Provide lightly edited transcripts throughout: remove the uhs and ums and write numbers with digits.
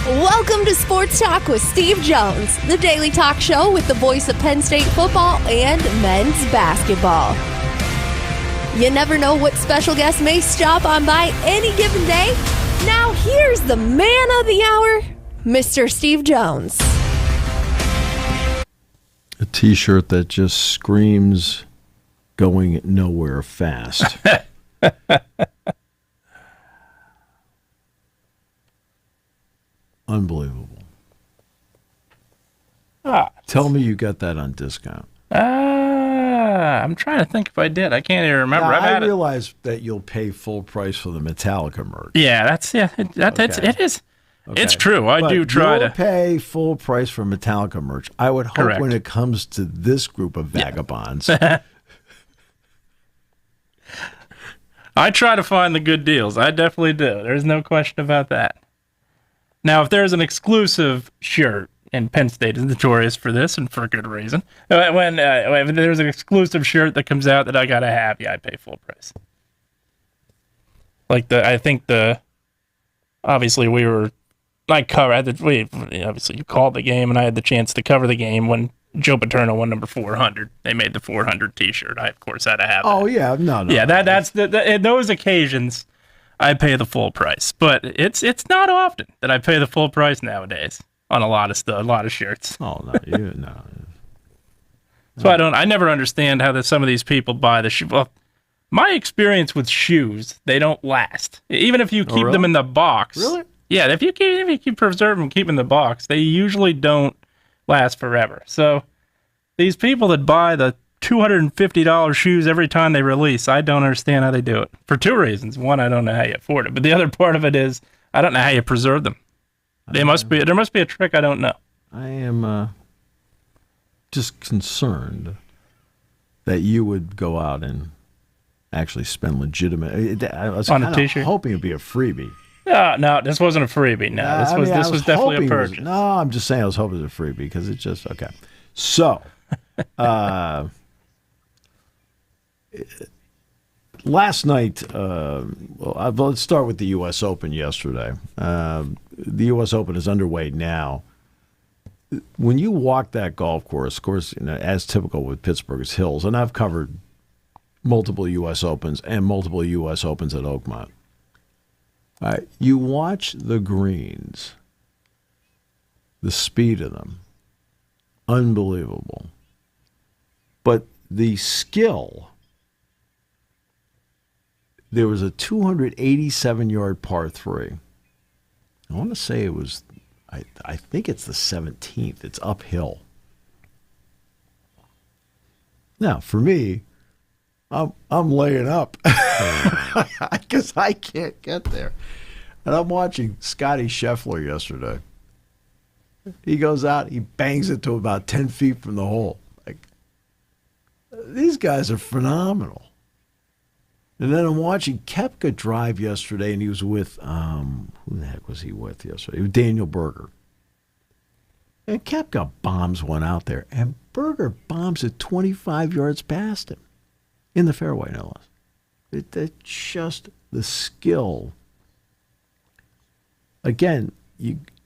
Welcome to Sports Talk with Steve Jones, the daily talk show with the voice of Penn State football and men's basketball. You never know what special guest may stop on by any given day. Now here's the man of the hour, Mr. Steve Jones. A t-shirt that just screams going nowhere fast. Unbelievable. Tell me you got that on discount. I'm trying to think if I did. I can't even remember. Now, I realize that you'll pay full price for the Metallica merch. Yeah, it is. Okay. It's true. I do try you'll to pay full price for Metallica merch. I would hope Correct. when it comes to this group of vagabonds. I try to find the good deals. I definitely do. There's no question about that. Now, if there's an exclusive shirt, and Penn State is notorious for this, and for good reason, when there's an exclusive shirt that comes out that I gotta have, I pay full price. Like obviously you called the game, and I had the chance to cover the game when Joe Paterno won number 400. They made the 400 T-shirt. I of course had to have. Oh yeah, no. Yeah, that's in those occasions. I pay the full price, but it's not often that I pay the full price nowadays on a lot of stuff, a lot of shirts. Oh no. So I never understand how some of these people buy the shoe. Well, my experience with shoes, they don't last. Even if you keep them in the box. Really? Yeah, if you keep preserve them, keep them in the box, they usually don't last forever. So these people that buy the $250 shoes every time they release, I don't understand how they do it. For two reasons. One, I don't know how you afford it. But the other part of it is, I don't know how you preserve them. There must be a trick I don't know. I am just concerned that you would go out and actually spend legitimate. I was on a T-shirt, hoping it'd be a freebie. No, this wasn't a freebie. No, this was definitely a purchase. I'm just saying I was hoping it was a freebie because it's just okay. So, last night, let's start with the U.S. Open yesterday. The U.S. Open is underway now. When you walk that golf course, of course, as typical with Pittsburgh's hills, and I've covered multiple U.S. Opens and multiple U.S. Opens at Oakmont. You watch the greens, the speed of them, unbelievable. But the skill, there was a 287-yard par 3. I want to say it was, I think it's the 17th. It's uphill. Now, for me, I'm laying up because I can't get there. And I'm watching Scotty Scheffler yesterday. He goes out, he bangs it to about 10 feet from the hole. These guys are phenomenal. And then I'm watching Koepka drive yesterday, and he was with, who the heck was he with yesterday? It was Daniel Berger. And Koepka bombs one out there, and Berger bombs it 25 yards past him. In the fairway, no less. It's just the skill. Again,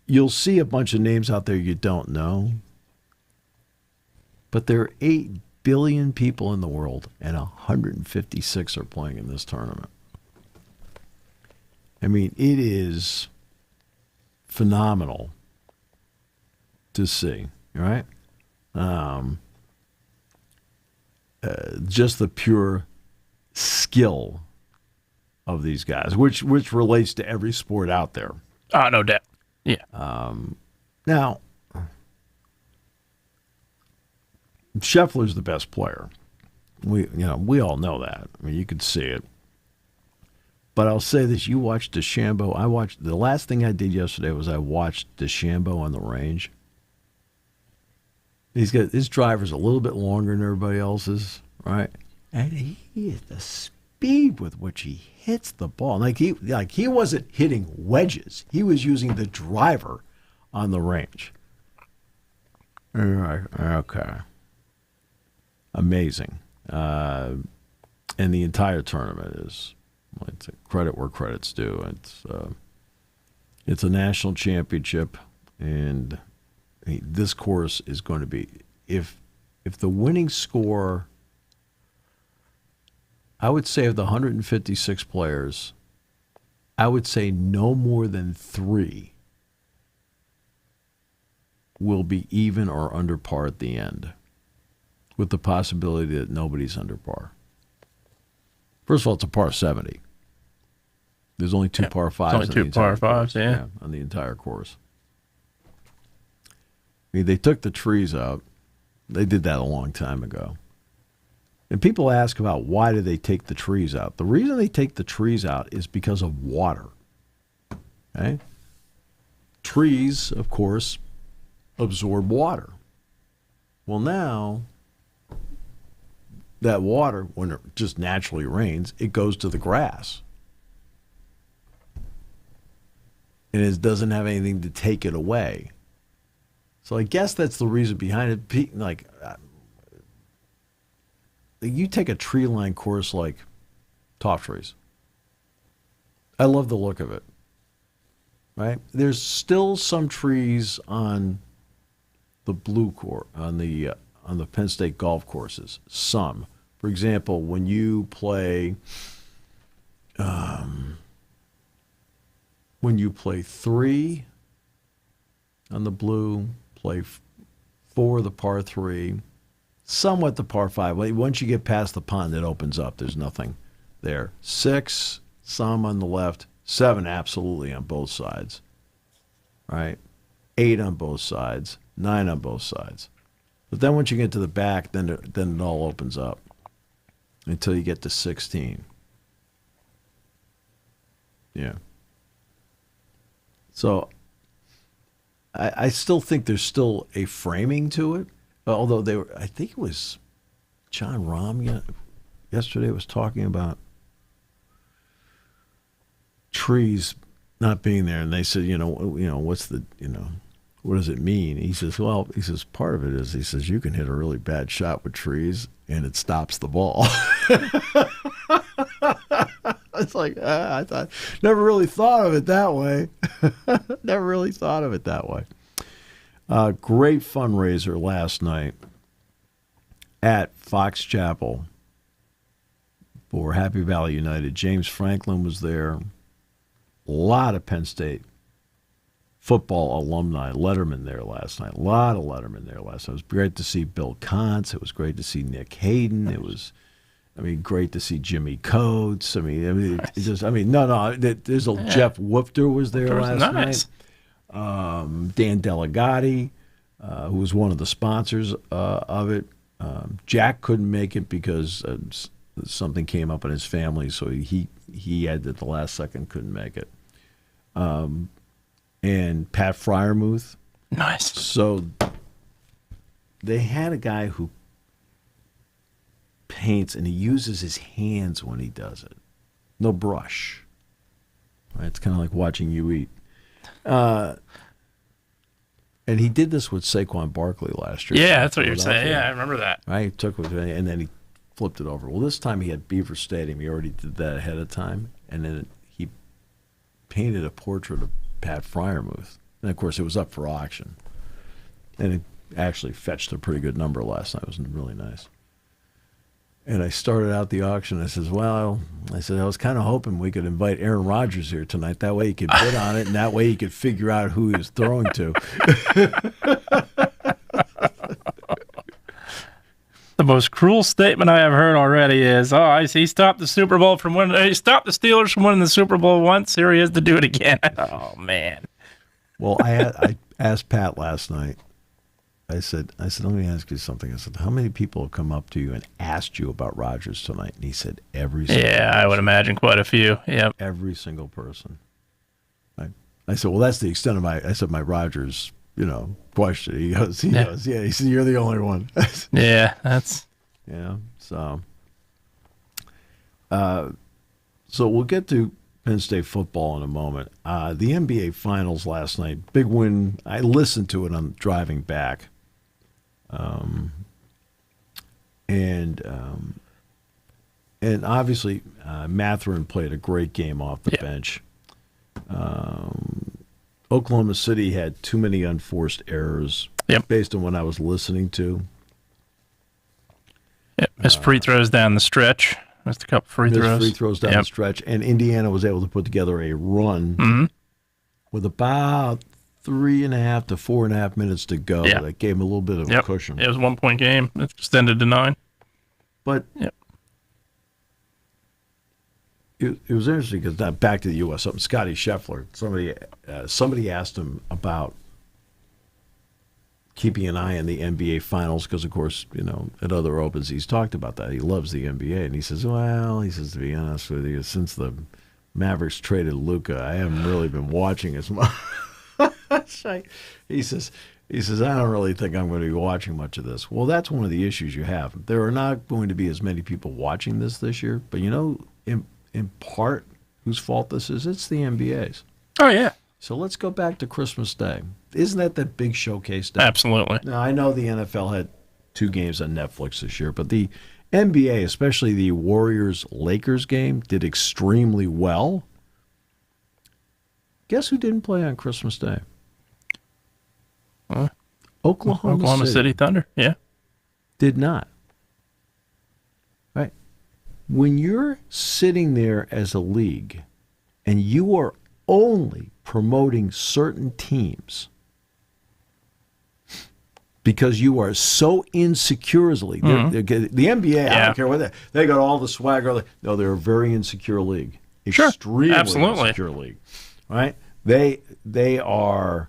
you'll see a bunch of names out there you don't know, but there are 8 billion people in the world, and 156 are playing in this tournament. I mean, it is phenomenal to see, right? Just the pure skill of these guys, which relates to every sport out there. No doubt. Yeah. Now, Scheffler's the best player. We all know that. I mean, you could see it. But I'll say this: you watched DeChambeau. The last thing I did yesterday was I watched DeChambeau on the range. His driver's a little bit longer than everybody else's, right? And he is the speed with which he hits the ball. Like he wasn't hitting wedges. He was using the driver on the range. Okay. Amazing. And the entire tournament is, it's credit where credit's due. It's a national championship, and this course is going to be, if the winning score, I would say of the 156 players, I would say no more than 3 will be even or under par at the end, with the possibility that nobody's under par. First of all, it's a par 70. There's only 2 par 5s. Only 2 par 5s, yeah, on the entire course. I mean, they took the trees out. They did that a long time ago. And people ask about why did they take the trees out. The reason they take the trees out is because of water. Okay? Trees, of course, absorb water. Well, now, that water, when it just naturally rains, it goes to the grass. And it doesn't have anything to take it away. So I guess that's the reason behind it. Like, you take a tree-lined course like Top Trees. I love the look of it. Right? There's still some trees on the blue court, on the Penn State golf courses. Some. For example, when you play 3 on the blue, play 4 the par 3, somewhat the par 5. Once you get past the pond, it opens up. There's nothing there. 6, some on the left. 7, absolutely on both sides. Right? 8 on both sides. 9 on both sides. But then once you get to the back, then it all opens up until you get to 16. Yeah. So I still think there's still a framing to it, although I think it was John Rahm yesterday was talking about trees not being there, and they said, what's the, what does it mean? He says, part of it is, he says, you can hit a really bad shot with trees and it stops the ball. It's like, I never really thought of it that way. Never really thought of it that way. Great fundraiser last night at Fox Chapel for Happy Valley United. James Franklin was there. A lot of Penn State football alumni, Letterman there last night. A lot of Letterman there last night. It was great to see Bill Kontz. It was great to see Nick Hayden. It was, great to see Jimmy Coates. There's Jeff Woofter was there last night. Dan Delegati, who was one of the sponsors of it. Jack couldn't make it because something came up in his family, so he had at the last second couldn't make it. And Pat Fryermuth. Nice. So they had a guy who paints, and he uses his hands when he does it. No brush. Right? It's kind of like watching you eat. And he did this with Saquon Barkley last year. Yeah, that's what you're saying. Yeah, I remember that. Right? He took it, and then he flipped it over. Well, this time he had Beaver Stadium. He already did that ahead of time. And then he painted a portrait of Pat Fryermuth. And, of course, it was up for auction. And it actually fetched a pretty good number last night. It was really nice. And I started out the auction. I said, I was kind of hoping we could invite Aaron Rodgers here tonight. That way he could bid on it, and that way he could figure out who he was throwing to. The most cruel statement I have heard already is, he stopped the Super Bowl from winning. He stopped the Steelers from winning the Super Bowl once. Here he is to do it again. Oh, man. Well, I asked Pat last night. I said, let me ask you something. I said, how many people have come up to you and asked you about Rodgers tonight? And he said, every single person. I would imagine quite a few. Yep. Every single person. I said, well, that's the extent of my Rodgers, question. He goes, yeah. He said, you're the only one. Yeah, that's. Yeah, so we'll get to Penn State football in a moment. The NBA Finals last night, big win. I listened to it on driving back. And obviously, Mathurin played a great game off the bench. Oklahoma City had too many unforced errors based on what I was listening to. Yep. Missed free throws down the stretch. Missed a couple free throws down the stretch. And Indiana was able to put together a run with about 3.5 to 4.5 minutes to go. Yeah. That gave them a little bit of a cushion. It was a 1-point game. It extended to 9. But it was interesting because back to the U.S. Open, Scotty Scheffler, somebody asked him about keeping an eye on the NBA Finals because, of course, at other Opens he's talked about that. He loves the NBA. And he says, to be honest with you, since the Mavericks traded Luka, I haven't really been watching as much. He says, I don't really think I'm going to be watching much of this. Well, that's one of the issues you have. There are not going to be as many people watching this year. But, in part, whose fault this is? It's the NBA's. Oh, yeah. So let's go back to Christmas Day. Isn't that the big showcase day? Absolutely. Now, I know the NFL had 2 games on Netflix this year, but the NBA, especially the Warriors-Lakers game, did extremely well. Guess who didn't play on Christmas Day? Oklahoma City Thunder, yeah. Did not. Right. When you're sitting there as a league and you are only promoting certain teams because you are so insecure as a league. The NBA, I don't care what they got all the swagger. No, they're a very insecure league. Extremely insecure league. Right? They are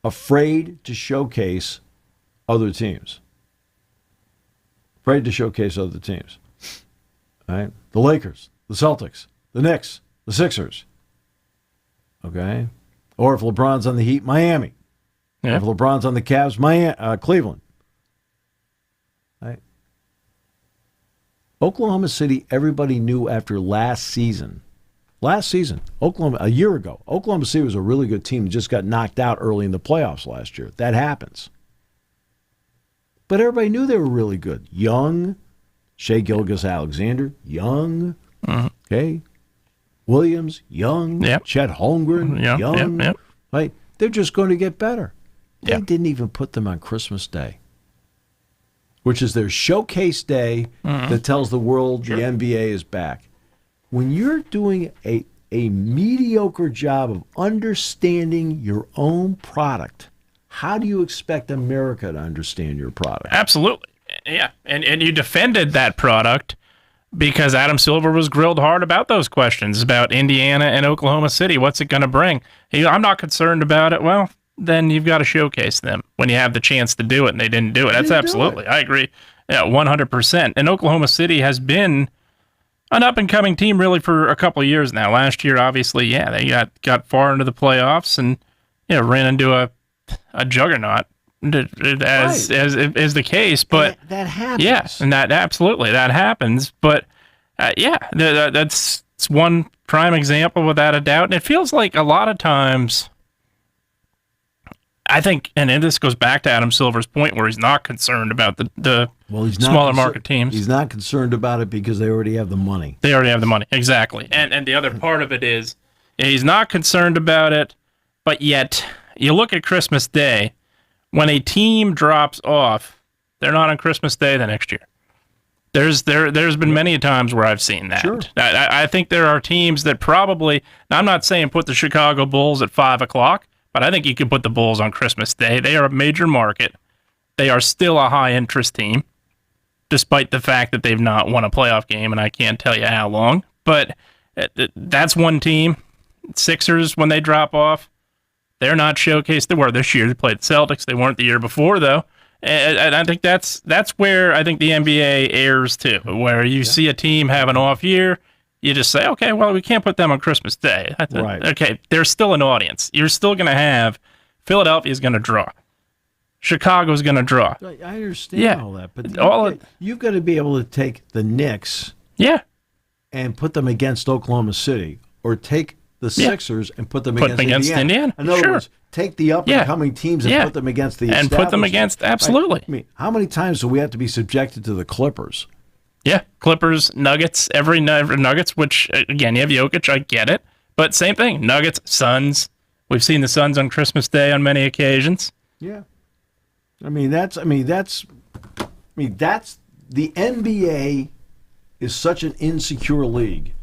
afraid to showcase other teams. Right? The Lakers, the Celtics, the Knicks, the Sixers. Okay? Or if LeBron's on the Heat, Miami. Yeah. Or if LeBron's on the Cavs, Cleveland. Right? Oklahoma City, everybody knew after last season, a year ago, Oklahoma City was a really good team that just got knocked out early in the playoffs last year. That happens. But everybody knew they were really good. Young, Shai Gilgeous-Alexander, young, okay, Williams, young, Chet Holmgren, young. Right? They're just going to get better. They didn't even put them on Christmas Day, which is their showcase day that tells the world the NBA is back. When you're doing a mediocre job of understanding your own product, how do you expect America to understand your product? Absolutely. Yeah. And you defended that product because Adam Silver was grilled hard about those questions about Indiana and Oklahoma City. What's it going to bring? I'm not concerned about it. Well, then you've got to showcase them when you have the chance to do it, and they didn't do it. That's absolutely. I agree. Yeah, 100%. And Oklahoma City has been an up-and-coming team really for a couple of years now. Last year, obviously, they got far into the playoffs and ran into a juggernaut. As is the case, but that happens. Yes, and that happens. But that's one prime example without a doubt. And it feels like a lot of times, I think, and this goes back to Adam Silver's point where he's not concerned about the smaller market teams. He's not concerned about it because they already have the money. They already have the money, exactly. And the other part of it is he's not concerned about it, but yet you look at Christmas Day. When a team drops off, they're not on Christmas Day the next year. There's been many times where I've seen that. Sure. I think there are teams that probably, now I'm not saying put the Chicago Bulls at 5 o'clock, but I think you could put the Bulls on Christmas Day. They are a major market. They are still a high-interest team, despite the fact that they've not won a playoff game, and I can't tell you how long. But that's one team. Sixers, when they drop off, they're not showcased. They were this year. They played the Celtics. They weren't the year before, though. And I think that's where I think the NBA errs, too, where you see a team have an off year, you just say, okay, well, we can't put them on Christmas Day. Right. Okay, there's still an audience. You're still going to have Philadelphia's going to draw. Chicago's going to draw. I understand all that, but you've got to be able to take the Knicks and put them against Oklahoma City, or take the Sixers and put them against Indiana. In other words, take the up-and-coming teams and put them against the and put them against, absolutely. I mean, how many times do we have to be subjected to the Clippers? Yeah, Clippers, Nuggets, every Nuggets, which, again, you have Jokic, I get it. But same thing, Nuggets, Suns, We've seen the Suns on Christmas Day on many occasions. Yeah. That's the NBA is such an insecure league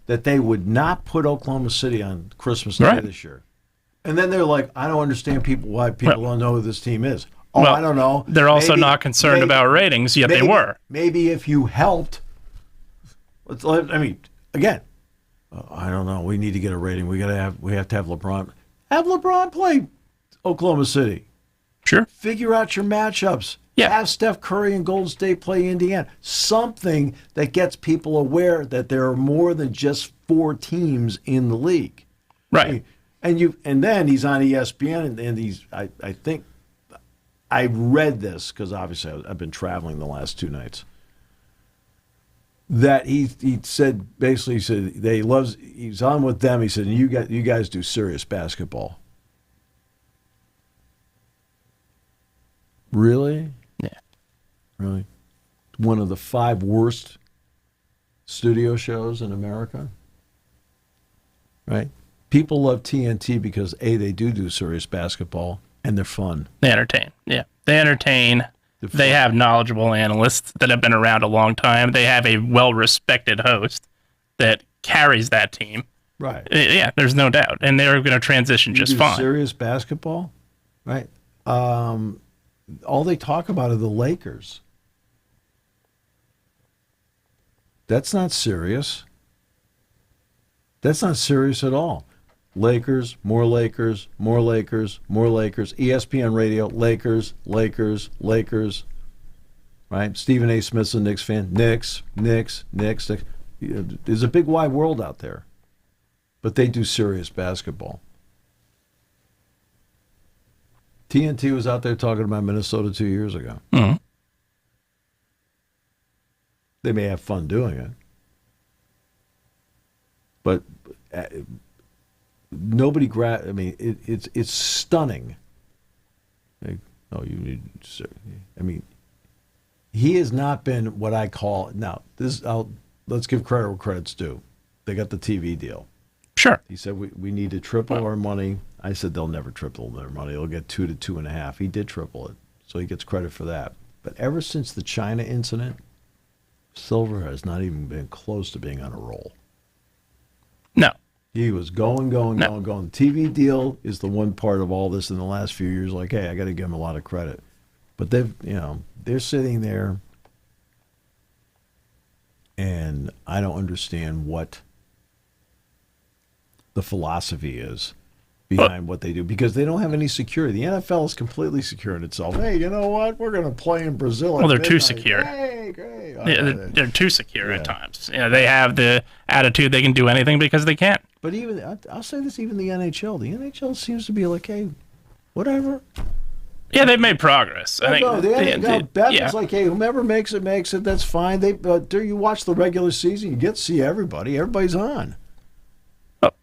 that they would not put Oklahoma City on Christmas Day this year. And then they're like, I don't understand why people don't know who this team is. Oh, well, I don't know. They're also not concerned about ratings, yet they were. Maybe if you helped. Again, I don't know. We need to get a rating. We have to have LeBron. Have LeBron play Oklahoma City. Sure. Figure out your matchups. Yeah. Have Steph Curry and Golden State play Indiana. Something that gets people aware that there are more than just 4 teams in the league. Right. And then he's on ESPN, and he's I think I read this because obviously I've been traveling the last 2 nights. That he said he's on with them. He said you guys do serious basketball. Really? Yeah. Really? One of the 5 worst studio shows in America. Right? People love TNT because they do serious basketball and they're fun. They entertain. Yeah. They entertain. They have knowledgeable analysts that have been around a long time. They have a well-respected host that carries that team. Right. Yeah, there's no doubt. And they're going to transition just fine. Serious basketball? Right. All they talk about are the Lakers. That's not serious. That's not serious at all. Lakers, more Lakers, more Lakers, more Lakers. ESPN radio, Lakers, Lakers, Lakers. Right? Stephen A. Smith's a Knicks fan. Knicks. There's a big wide world out there. But they do serious basketball. TNT was out there talking about Minnesota 2 years ago. Mm-hmm. They may have fun doing it. But nobody it's stunning. He has not been what I call let's give credit where credit's due. They got the TV deal. Sure. He said we need to triple our money. I said they'll never triple their money. They'll get 2 to 2.5. He did triple it, so he gets credit for that. But ever since the China incident, Silver has not even been close to being on a roll. No. He was going. The TV deal is the one part of all this in the last few years. Like, hey, I got to give him a lot of credit. But they're sitting there, and I don't understand what the philosophy is behind what they do, because they don't have any security. The NFL is completely secure in itself. Hey, you know what? We're going to play in Brazil. Well, they're too secure. Hey, great. They're too secure at times. They have the attitude they can do anything because they can. But I'll say this, even the NHL. The NHL seems to be like, hey, whatever. Yeah, they've made progress. I think. It's like, hey, whomever makes it, that's fine. You watch the regular season, you get to see everybody. Everybody's on.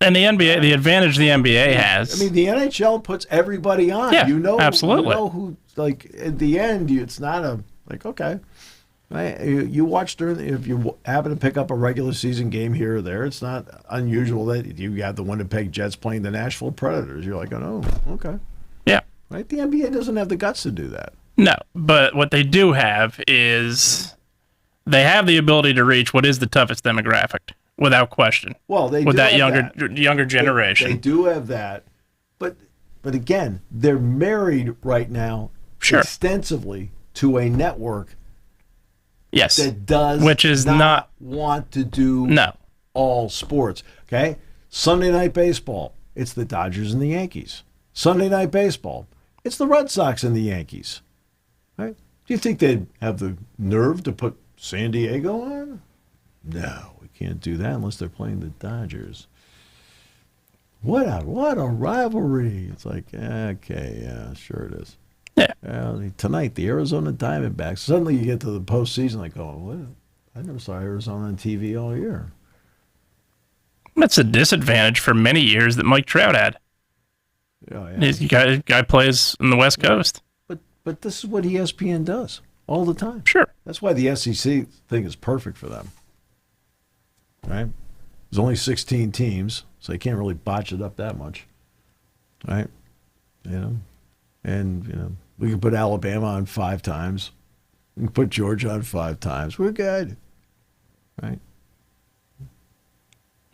And the NBA, the advantage the NBA has. The NHL puts everybody on. Yeah, absolutely. You know who, at the end, it's not okay. Right? You watch if you happen to pick up a regular season game here or there, it's not unusual that you got the Winnipeg Jets playing the Nashville Predators. You're like, oh, okay. Yeah. Right? The NBA doesn't have the guts to do that. No, but what they do have is they have the ability to reach what is the toughest demographic. Without question. Well, they with do that have younger generation. They do have that, but again, they're married right now extensively to a network. Yes, that does which is not want to do all sports. Okay, Sunday Night Baseball, it's the Dodgers and the Yankees. Sunday Night Baseball, it's the Red Sox and the Yankees. Right? Do you think they'd have the nerve to put San Diego on? No. Can't do that unless they're playing the Dodgers. What a rivalry. It's like, okay, yeah, sure it is. Yeah. Tonight, the Arizona Diamondbacks. Suddenly you get to the postseason like, oh, what? I never saw Arizona on TV all year. That's a disadvantage for many years that Mike Trout had. Oh, yeah. Guy plays on the West Coast. But this is what ESPN does all the time. Sure. That's why the SEC thing is perfect for them. Right? There's only 16 teams, so they can't really botch it up that much. right? And we can put Alabama on 5 times. We can put Georgia on 5 times. We're good, right?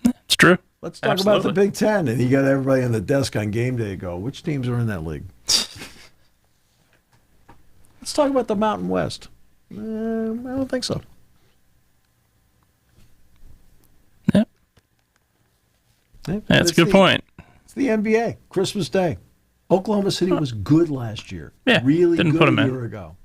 It's true. Let's talk about the Big Ten. And you got everybody on the desk on game day go, which teams are in that league? Let's talk about the Mountain West. I don't think so. Yep. That's a good point. It's the NBA. Christmas Day. Oklahoma City was good last year. Yeah, really didn't good put 'em a in. year ago.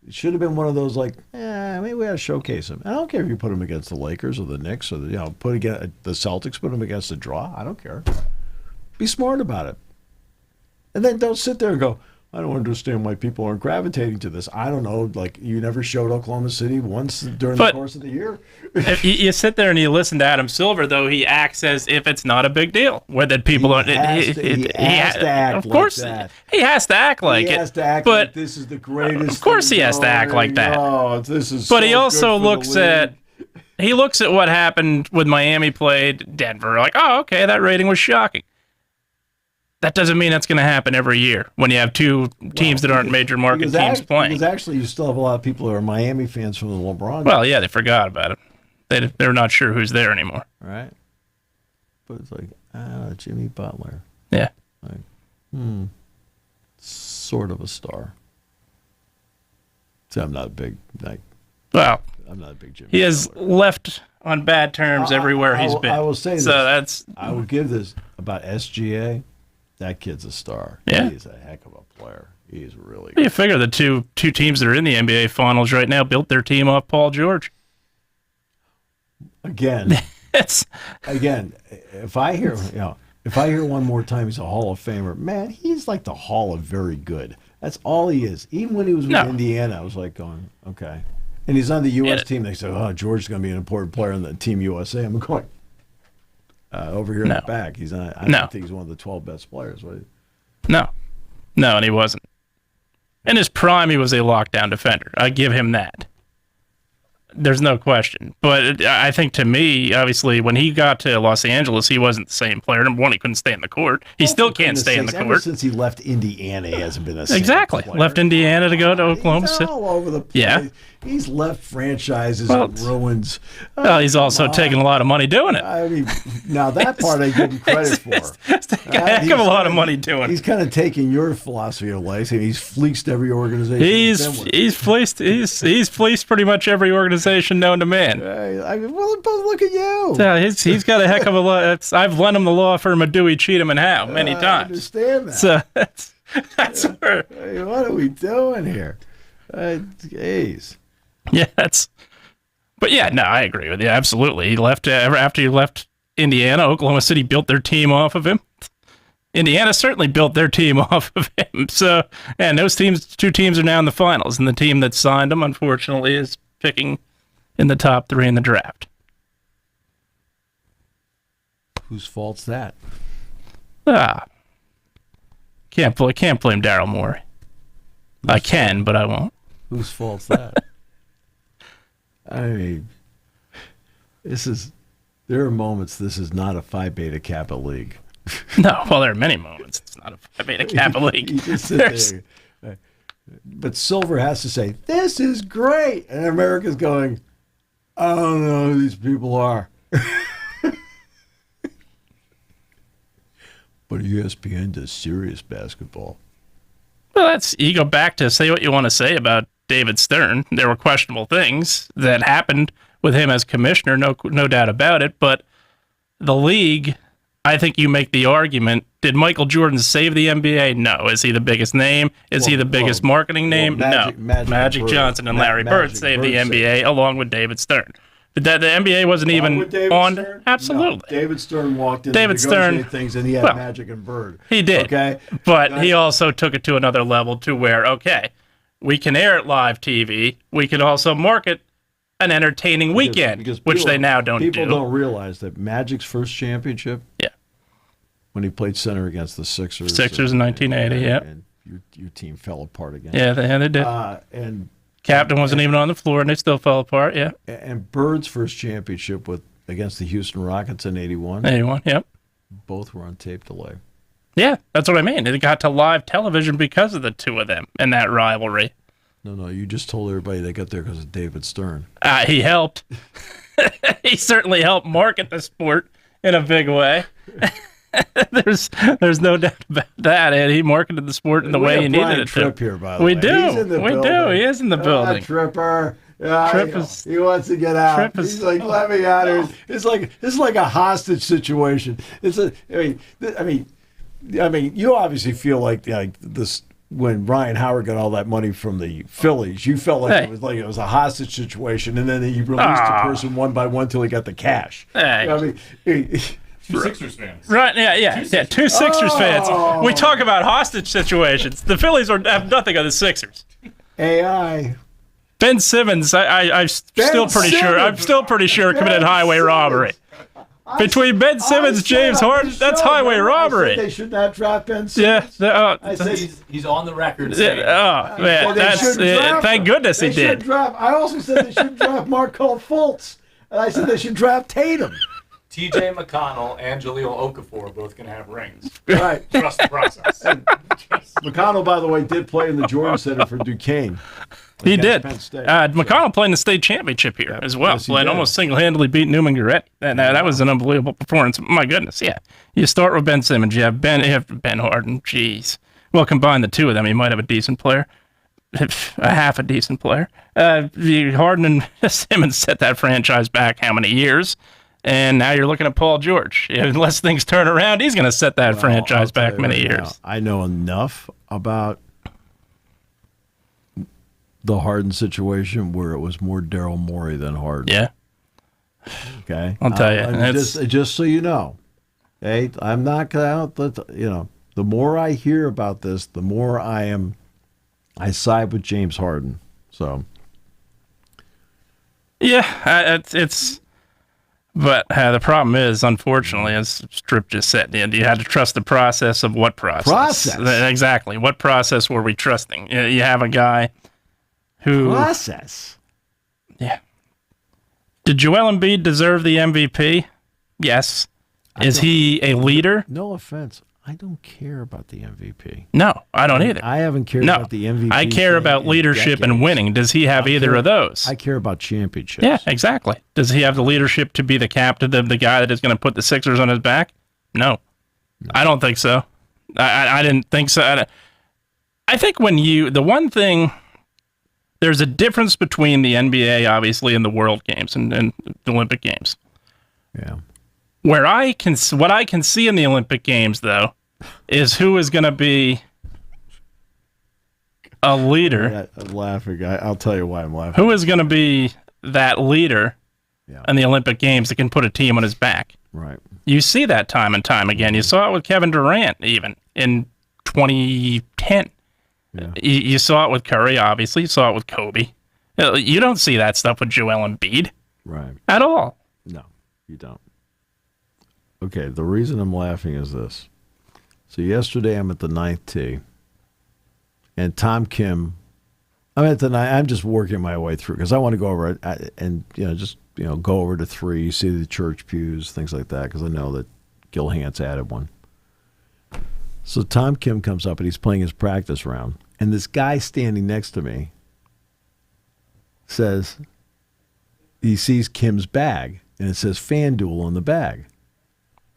It should have been one of those maybe we got to showcase them. I don't care if you put them against the Lakers or the Knicks or put against the Celtics, put them against the draw. I don't care. Be smart about it. And then don't sit there and go, I don't understand why people aren't gravitating to this. I don't know. Like, you never showed Oklahoma City once during the course of the year. If you sit there and you listen to Adam Silver, though, he acts as if it's not a big deal. Whether people don't. He has to act of course, like that. he has to act like it. He has to act but like this is the greatest. Of course, he has to act like that. Oh, this is. But so he also good for looks the league. he looks at what happened when Miami played Denver. Like, oh, okay, that rating was shocking. That doesn't mean that's going to happen every year when you have two teams that aren't major market teams playing. Because actually, you still have a lot of people who are Miami fans from the LeBron. Well, yeah, they forgot about it. They're not sure who's there anymore. Right. But it's like, Jimmy Butler. Yeah. Like, sort of a star. So I'm not a big Well, I'm not a big Jimmy. He has Butler. left on bad terms everywhere he's been. I will say this. So I will give this about SGA. That kid's a star. Yeah. He's a heck of a player. He's really you good. figure the two teams that are in the NBA finals right now built their team off Paul George. Again, It's if I hear one more time he's a Hall of Famer, man, he's like the Hall of Very Good. That's all he is. Even when he was with Indiana, I was like going, okay. And he's on the U.S. team. They say, oh, George's going to be an important player on the Team USA. I'm going, over here in the back. He's not. I don't think he's one of the 12 best players. Right? No, and he wasn't. In his prime, he was a lockdown defender. I give him that. There's no question. But I think to me, obviously, when he got to Los Angeles, he wasn't the same player. Number one, he couldn't stay in the court. He still can't stay in the Ever court. since he left Indiana, he hasn't been the same Exactly. player. Left Indiana to go to Oklahoma He's City. all over the place. Yeah. He's left franchises and ruins. Well, he's also taking a lot of money doing it. I mean, now that part I give him credit for. He's taking a heck of a lot of money doing it. He's kind of taking your philosophy of life. And he's fleeced every organization. He's fleeced pretty much every organization known to man. I mean, well, but look at you. Yeah, he's got a heck of a lot. I've lent him the law firm of Dewey, Cheatham, and Howe many times. I understand that. So that's where. Hey, what are we doing here? Jeez. Yeah, but yeah, no, I agree with you. Absolutely. He left after he left Indiana. Oklahoma City built their team off of him. Indiana certainly built their team off of him. So, and those two teams are now in the finals, and the team that signed him, unfortunately, is picking in the top 3 in the draft. Whose fault's that? Can't blame Daryl Morey. I can, but I won't. Whose fault's that? I mean, there are moments this is not a Phi Beta Kappa league. No, well, there are many moments. It's not a Phi Beta Kappa league. You just sit there. But Silver has to say, this is great. And America's going, I don't know who these people are. But ESPN does serious basketball. Well, you go back to say what you want to say about David Stern. There were questionable things that happened with him as commissioner, no doubt about it. But the league, I think you make the argument, did Michael Jordan save the NBA? No. Is he the biggest name? Is he the biggest marketing name? No. Magic Johnson and Larry Bird saved the NBA along with David Stern. The NBA wasn't even on. Stern? Absolutely. No, David Stern walked in to negotiate things, and he had Magic and Bird. He did. Okay, but he also took it to another level to where, okay, we can air it live TV. We can also market an entertaining weekend, which they now don't do. People don't realize that Magic's first championship. Yeah. When he played center against the Sixers. Sixers in 1980. Yeah. And your team fell apart again. Yeah, they did. And captain wasn't even on the floor, and they still fell apart. Yeah. And Bird's first championship against the Houston Rockets in '81. '81. Yep. Both were on tape delay. Yeah, that's what I mean. It got to live television because of the two of them and that rivalry. No, you just told everybody they got there because of David Stern. He helped. He certainly helped market the sport in a big way. There's no doubt about that, and he marketed the sport in the way he needed it Tripp to. here, by the we way. do. He is in the building. Tripper. Tripp He wants to get out. Tripp is- He's like, let me out of here. It's like a hostage situation. I mean, you obviously feel like this when Ryan Howard got all that money from the Phillies. You felt like it was a hostage situation, and then he released the person one by one till he got the cash. Hey. I mean, Two Sixers fans. Right, yeah. Two Sixers fans. We talk about hostage situations. The Phillies have nothing on the Sixers. AI. Ben Simmons, I'm still pretty sure committed highway robbery. Between Ben Simmons, James Harden, that's highway robbery. They should not draft Ben Simmons. Yeah, I said, He's on the record saying. man, thank goodness he did. I also said they should draft Markelle Fultz, and I said they should draft Tatum. T.J. McConnell and Jahlil Okafor are both going to have rings. Right. Trust the process. McConnell, by the way, did play in the Jordan Center for Duquesne. He did. Penn State. McConnell played in the state championship here as well. Yes, he Played did. almost single-handedly beat Newman Goretti. That was an unbelievable performance. My goodness, yeah. You start with Ben Simmons. You have Ben Harden. Jeez. Well, combine the two of them, you might have a decent player. A half a decent player. Harden and Simmons set that franchise back how many years? And now you're looking at Paul George. Unless things turn around, he's going to set that franchise back many years. Now, I know enough about the Harden situation where it was more Daryl Morey than Harden. Yeah. Okay. I'll tell you. Just so you know, hey, I'm not going to, the more I hear about this, the more I side with James Harden. So. Yeah, but the problem is, unfortunately, as Strip just said, you had to trust the process of what process? Exactly. What process were we trusting? You have a guy who... Process? Yeah. Did Joel Embiid deserve the MVP? Yes. Is he a leader? No offense. I don't care about the MVP. No, I don't either. I haven't cared about the MVP. I care about leadership and winning. Does he have either of those? I care about championships. Yeah, exactly. Does he have the leadership to be the captain, the guy that is going to put the Sixers on his back? No. I don't think so. I didn't think so. I think there's a difference between the NBA, obviously, and the World Games and the Olympic Games. Yeah. What I can see in the Olympic Games, though, is who is going to be a leader. I'm laughing. I'll tell you why I'm laughing. Who is going to be that leader in the Olympic Games that can put a team on his back? Right. You see that time and time again. You saw it with Kevin Durant, even in 2010. Yeah. You saw it with Curry, obviously. You saw it with Kobe. You don't see that stuff with Joel Embiid. Right. At all. No, you don't. Okay, the reason I'm laughing is this. So yesterday I'm at the ninth tee, and Tom Kim, I'm just working my way through because I want to go over it and go over to 3, see the church pews, things like that, because I know that Gil Hance added one. So Tom Kim comes up and he's playing his practice round, and this guy standing next to me says he sees Kim's bag and it says FanDuel on the bag.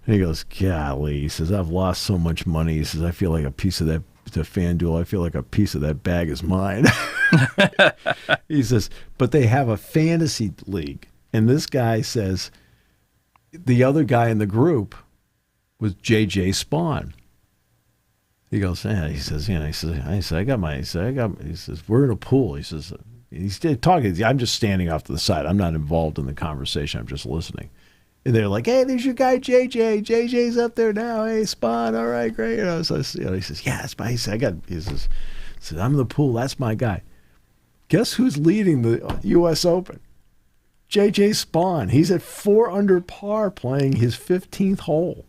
And he goes, golly, he says, I've lost so much money. He says, I feel like a piece of that, to FanDuel, I feel like a piece of that bag is mine. He says, but they have a fantasy league. And this guy says, the other guy in the group was J.J. Spawn. He goes, yeah, he says, we're in a pool. He says, he's talking, I'm just standing off to the side. I'm not involved in the conversation. I'm just listening. And they're like, hey, there's your guy, JJ. JJ's up there now. Hey, Spawn. All right, great. So he says, yeah, that's my, he says, I'm in the pool. That's my guy. Guess who's leading the U.S. Open? JJ Spawn. He's at 4 under par playing his 15th hole.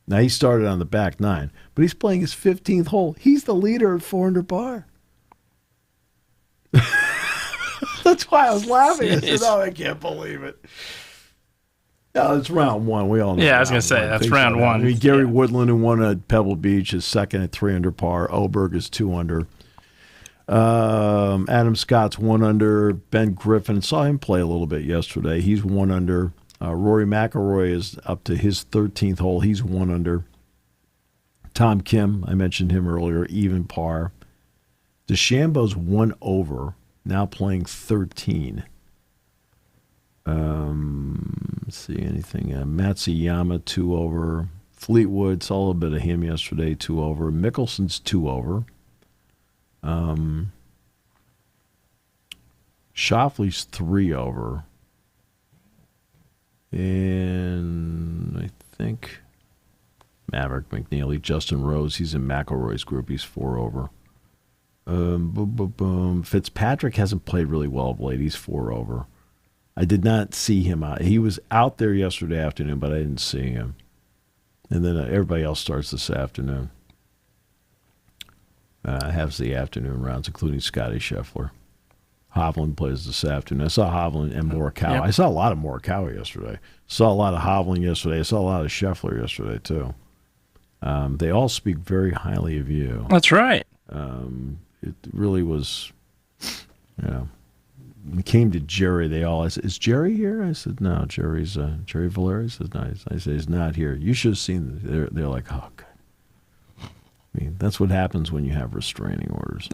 Now, he started on the back 9, but he's playing his 15th hole. He's the leader at 4 under par. That's why I was laughing. I said, oh, I can't believe it. Yeah, it's round one. We all know. Yeah, I was going round to say, one. that's Things round like that. one. I mean, Gary Yeah. Woodland, who won at Pebble Beach, is second at 3 under par. Oberg is 2 under. Adam Scott's 1 under. Ben Griffin, saw him play a little bit yesterday. He's 1 under. Rory McIlroy is up to his 13th hole. He's 1 under. Tom Kim, I mentioned him earlier, even par. DeChambeau's 1 over, now playing 13. Let's see anything. Matsuyama 2 over. Fleetwood, saw a little bit of him yesterday, 2 over. Mickelson's 2 over. Schauffele's 3 over. And I think Maverick McNeely, Justin Rose, he's in McIlroy's group. He's 4 over. Fitzpatrick hasn't played really well of late. He's 4 over. I did not see him out. He was out there yesterday afternoon, but I didn't see him. And then everybody else starts this afternoon. Has the afternoon rounds, including Scotty Scheffler. Hovland plays this afternoon. I saw Hovland and Morikawa. Yep. I saw a lot of Morikawa yesterday. Saw a lot of Hovland yesterday. I saw a lot of Scheffler yesterday, too. They all speak very highly of you. That's right. It really was, when it came to Jerry, they all, I said, is Jerry here? I said, no, Jerry's, Jerry Valeri says, no. I said, he's not here. You should have seen, they're like, oh, God. I mean, that's what happens when you have restraining orders.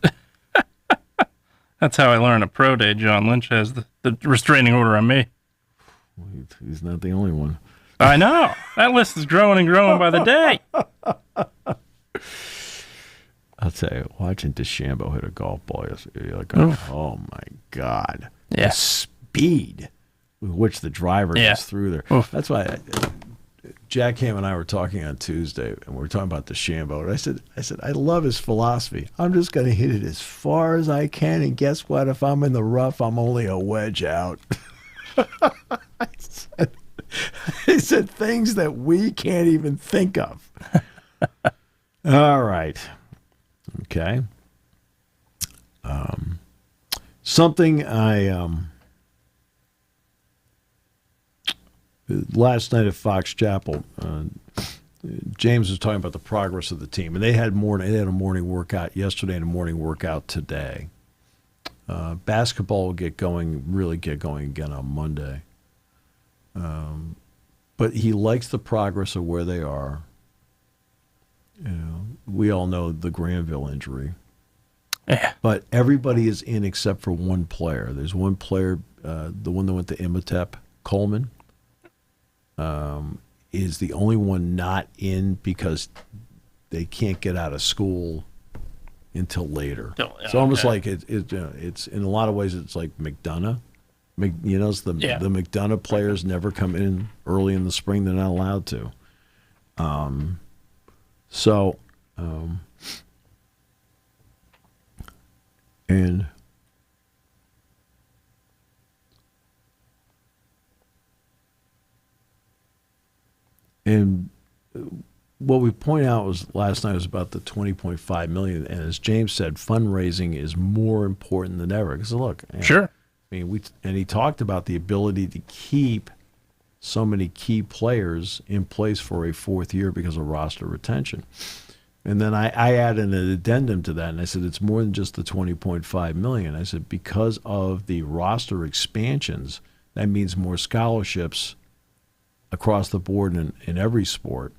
That's how I learned at Pro Day. John Lynch has the restraining order on me. Well, he's not the only one. I know. That list is growing and growing by the day. I'll tell you, watching DeChambeau hit a golf ball yesterday, you're like, oh my God. Yeah. The speed with which the driver gets through there. Oof. That's why Jack Ham and I were talking on Tuesday, and we were talking about DeChambeau. And I said, I love his philosophy. I'm just going to hit it as far as I can, and guess what? If I'm in the rough, I'm only a wedge out. I said things that we can't even think of. All right. Okay. Something I last night at Fox Chapel, James was talking about the progress of the team, and they had a morning workout yesterday and a morning workout today. Basketball will really get going again on Monday. But he likes the progress of where they are. We all know the Granville injury. Yeah. But everybody is in except for one player. There's one player, the one that went to Imhotep, Coleman, is the only one not in because they can't get out of school until later. It's almost like it's in a lot of ways it's like McDonough. The McDonough players never come in early in the spring. They're not allowed to. And what we point out was last night was about the $20.5 million, and as James said, fundraising is more important than ever. Because look, Sure. I mean, he talked about the ability to keep so many key players in place for a fourth year because of roster retention. And then I added an addendum to that, and I said it's more than just the $20.5 million. I said because of the roster expansions, that means more scholarships across the board in every sport.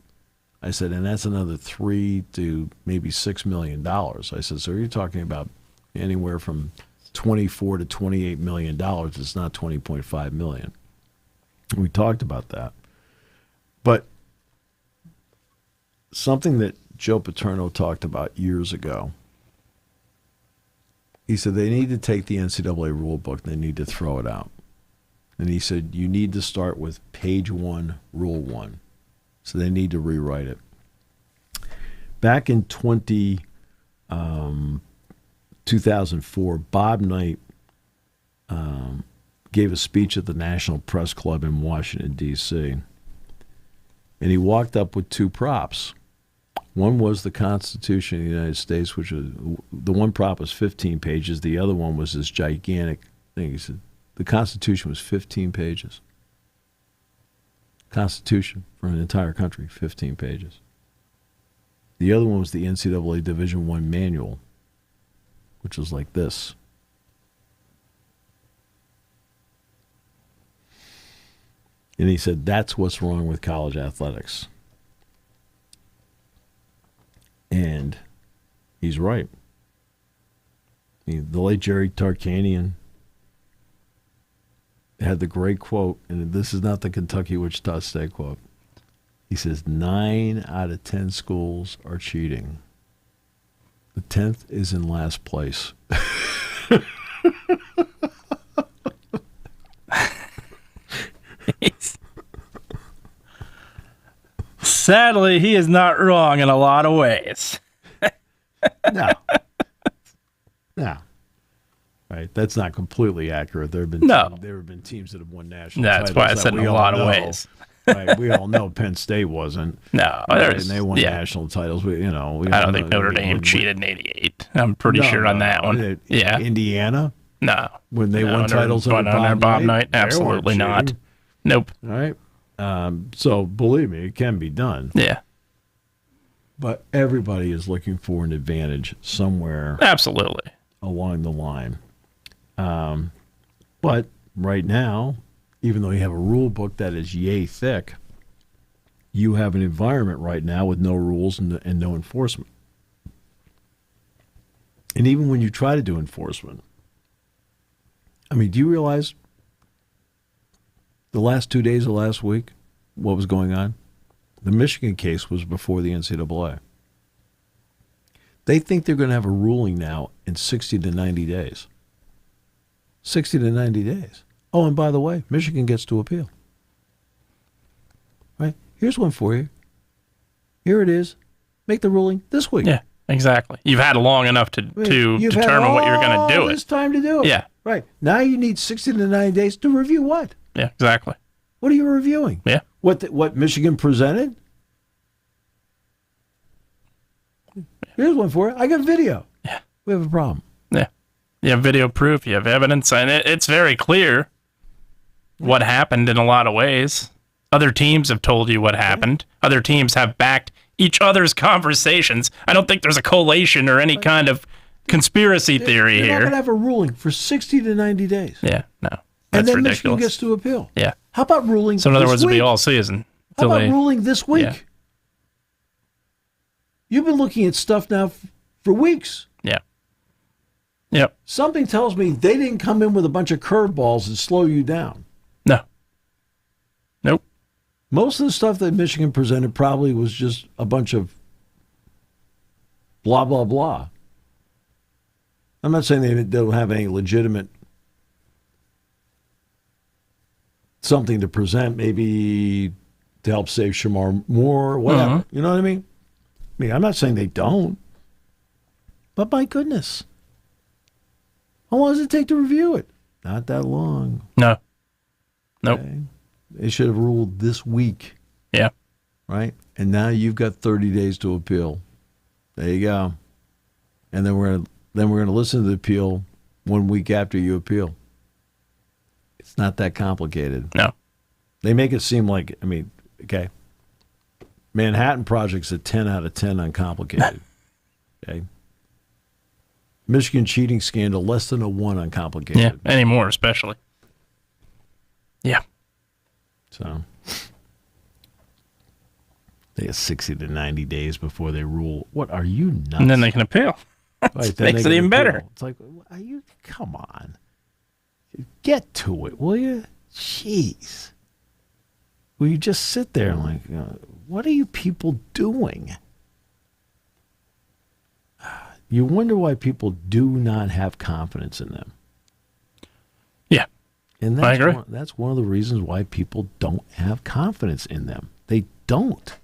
I said, and that's another $3 to maybe $6 million. I said, so you're talking about anywhere from $24 to $28 million. It's not $20.5 million. We talked about that. But something that Joe Paterno talked about years ago, he said they need to take the NCAA rule book and they need to throw it out. And he said, you need to start with page 1, rule 1. So they need to rewrite it. Back in 2004, Bob Knight gave a speech at the National Press Club in Washington, D.C. And he walked up with 2 props. One was the Constitution of the United States, which was, the one prop was 15 pages. The other one was this gigantic thing. He said, the Constitution was 15 pages. Constitution for an entire country, 15 pages. The other one was the NCAA Division I manual, which was like this. And he said, that's what's wrong with college athletics. And he's right. The late Jerry Tarkanian had the great quote, and this is not the Kentucky Wichita State quote. He says, 9 out of 10 schools are cheating. The 10th is in last place. Sadly, he is not wrong in a lot of ways. No. Right, that's not completely accurate. There have been teams that have won national titles. That's why I said in a lot of ways. Right, we all know Penn State wasn't. No, and they won national titles. I don't think Notre Dame cheated in '88. I'm pretty sure on that one. Yeah, Indiana. No, when they won titles under Bob Knight, absolutely not. Nope. All right. So believe me, it can be done. Yeah. But everybody is looking for an advantage somewhere. Absolutely. Along the line. But right now, even though you have a rule book that is yay thick, you have an environment right now with no rules and no enforcement. And even when you try to do enforcement, I mean, do you realize the last 2 days of last week, what was going on? The Michigan case was before the NCAA. They think they're going to have a ruling now in 60 to 90 days. 60 to 90 days. Oh, and by the way, Michigan gets to appeal. Right? Here's one for you. Here it is. Make the ruling this week. Yeah, exactly. You've had long enough to determine what you're going to do. It's time to do it. Yeah. Right. Now you need 60 to 90 days to review what? Yeah, exactly. What are you reviewing? Yeah. What Michigan presented? Here's one for you. I got video. Yeah. We have a problem. Yeah. You have video proof. You have evidence. And it's very clear what happened in a lot of ways. Other teams have told you what happened. Other teams have backed each other's conversations. I don't think there's a collation or any kind of conspiracy theory You're here. not going to have a ruling for 60 to 90 days. Yeah, no. And That's then ridiculous. Michigan gets to appeal. Yeah. How about ruling So in other this words, it'll week? be all season. How about ruling this week? Yeah. You've been looking at stuff now for weeks. Yeah. Yep. Something tells me they didn't come in with a bunch of curveballs and slow you down. No. Nope. Most of the stuff that Michigan presented probably was just a bunch of blah, blah, blah. I'm not saying they don't have any legitimate something to present, maybe to help save Shamar Moore, whatever. Uh-huh. You know what I mean? I'm not saying they don't. But my goodness. How long does it take to review it? Not that long. No. Nope. Okay? They should have ruled this week. Yeah. Right? And now you've got 30 days to appeal. There you go. And then we're going to listen to the appeal 1 week after you appeal. It's not that complicated. No. They make it seem like, okay. Manhattan Project's a 10 out of 10 uncomplicated. Okay. Michigan cheating scandal, less than a 1 uncomplicated. Yeah, anymore especially. Yeah. So they have 60 to 90 days before they rule. What, are you nuts? And then they can appeal. Right, Makes it even better. It's like, come on. Get to it, will you? Jeez. Will you just sit there and what are you people doing? You wonder why people do not have confidence in them. Yeah. And I agree. That's one of the reasons why people don't have confidence in them. They don't.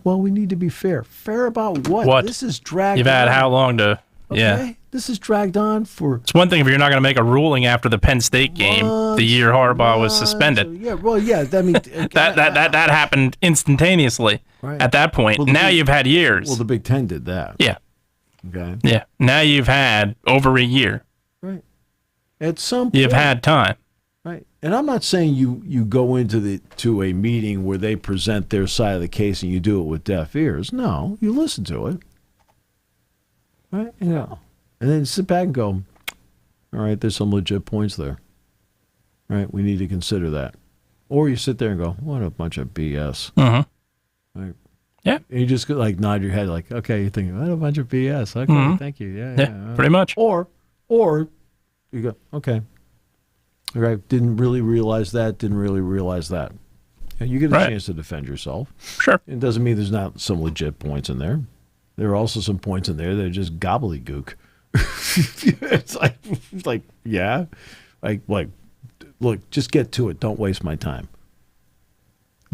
Well, we need to be fair. Fair about what? What? This is dragged You've had on. how long to... Okay? Yeah. This is dragged on for... It's one thing if you're not going to make a ruling after the Penn State game, the year Harbaugh was suspended. Yeah, well, yeah. I mean... that happened instantaneously at that point. Well, now you've had years. Well, the Big Ten did that. Yeah. Okay. Yeah. Now you've had over a year. Right. At some point, You've had time. right? And I'm not saying you go to a meeting where they present their side of the case and you do it with deaf ears. No, you listen to it, right? And then sit back and go, all right, there's some legit points there, right? We need to consider that. Or you sit there and go, what a bunch of BS. Right? Yeah. And you just like nod your head like, okay, you're thinking, what a bunch of BS. Okay, thank you. Yeah. Pretty much. Or you go, okay. All right, didn't really realize that. And you get a chance to defend yourself. Sure. It doesn't mean there's not some legit points in there. There are also some points in there that are just gobbledygook. It's like yeah. Like, look, just get to it. Don't waste my time.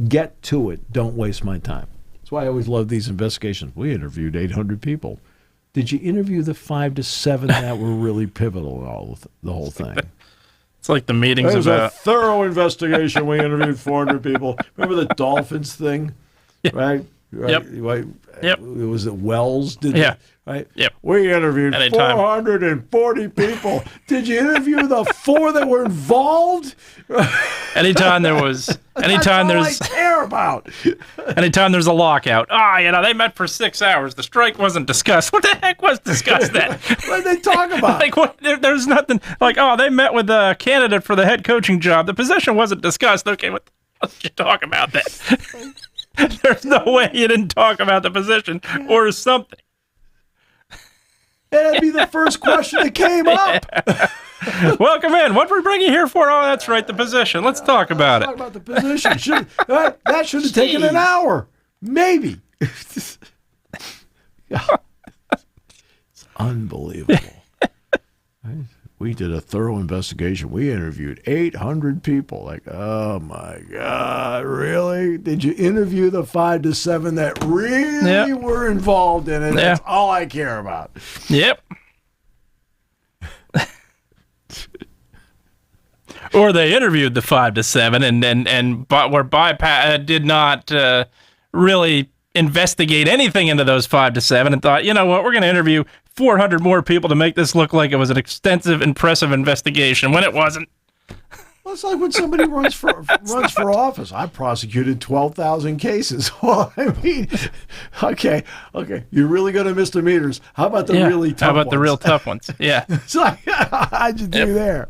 Get to it. Don't waste my time. That's why I always love these investigations. We interviewed 800 people. Did you interview the 5 to 7 that were really pivotal in all of the whole thing? It's like the meetings It was about a thorough investigation. We interviewed 400 people. Remember the Dolphins thing? Yeah. Right? Yep. Right? Yep. Was it Wells? Right? Yep. We interviewed Anytime. 440 people. Did you interview the 4 that were involved? anytime That's there's all I care about. anytime there's a lockout. They met for 6 hours. The strike wasn't discussed. What the heck was discussed then? What did they talk about? Like what? There's nothing. Like they met with a candidate for the head coaching job. The position wasn't discussed. Okay, what the hell did you talk about then? There's no way you didn't talk about the position or something. That'd be the first question that came up. Welcome in. What we bring you here for? Oh, that's right, the position. Let's talk about Talk it. about the position. That should have taken an hour. Maybe. It's unbelievable. We did a thorough investigation. We interviewed 800 people. Like, oh my God, really? Did you interview the 5 to 7 that really were involved in it? That's all I care about. Yep. Or they interviewed the 5 to 7 and were did not really investigate anything into those 5 to 7 and thought, you know what, we're going to interview 400 more people to make this look like it was an extensive, impressive investigation when it wasn't. Well, it's like when somebody runs for office. I prosecuted 12,000 cases. Well, I mean, okay, you're really good at misdemeanors. How about the really tough ones? How about the real tough ones? Yeah. It's like, how'd you do there?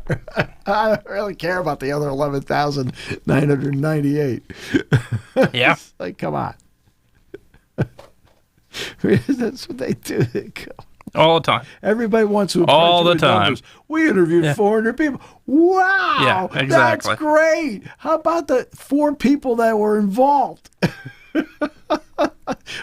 I don't really care about the other 11,998. Yeah. It's like, come on. That's what they do. They go. All the time. Everybody wants to all the time. Numbers. We interviewed 400 people. Wow, yeah, exactly. That's great. How about the 4 people that were involved?